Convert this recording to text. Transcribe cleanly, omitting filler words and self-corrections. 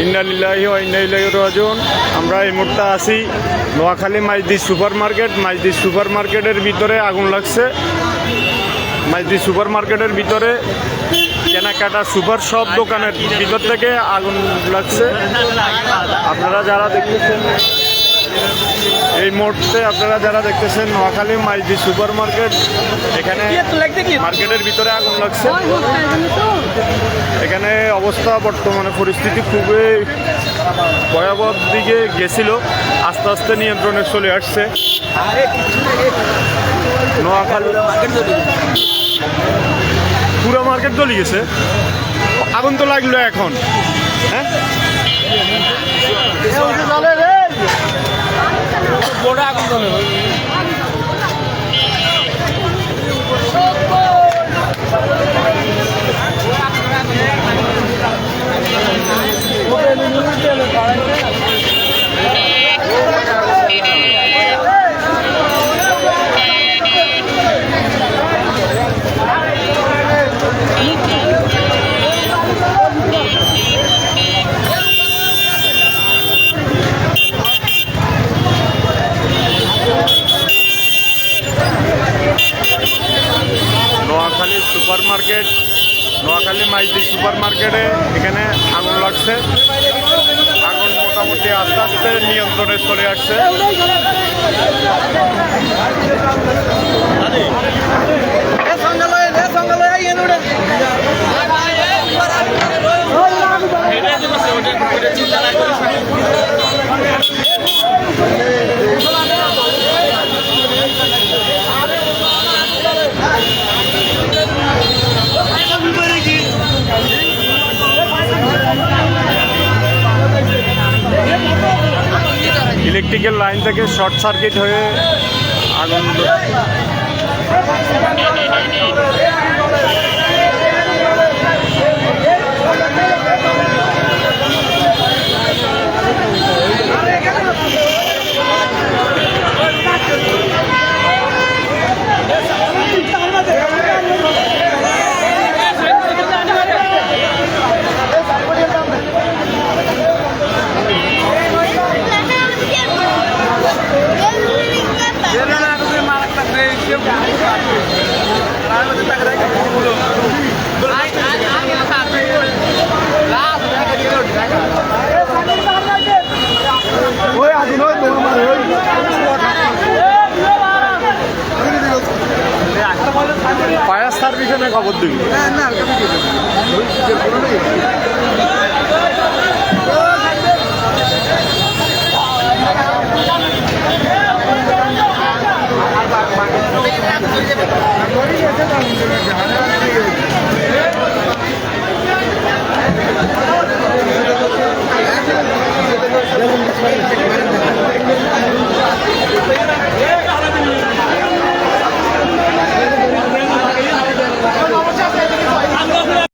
ইন্না লিল্লাহি ওয়া ইন্না ইলাইহি রাজিউন। আমরা এই মুহূর্তে আছি Noakhali Maijdee super market. Maijdee super মার্কেটের ভিতরে আগুন লাগছে। মাইজদি সুপার মার্কেটের ভিতরে কেনাকাটা সুপার সব দোকানের ভিতর থেকে আগুন লাগছে। আপনারা যারা দেখতেছেন এই মুহূর্তে, আপনারা যারা দেখতেছেন নোয়াখালী মাইজদি সুপার মার্কেট, এখানে মার্কেটের ভিতরে আগুন লাগছে। এখানে অবস্থা বর্তমানে পরিস্থিতি খুবই ভয়াবহ দিকে গেছিল, আস্তে আস্তে নিয়ন্ত্রণে চলে আসছে। নোয়াখালী পুরো মার্কেট জ্বলে গেছে। আগুন তো লাগলো এখন, হ্যাঁ বড় আগুন জ্বলে। Noakhali super market, Noakhali Maijdee super মার্কেটে এখানে আগুন লাগছে। আগুন মোটামুটি আস্তে আস্তে নিয়ন্ত্রণে চলে আসছে। ইলেকট্রিক্যাল লাইন থেকে শর্ট সার্কিট হয়ে আগুন ফায়ার সার্ভিসে খবর দিবি।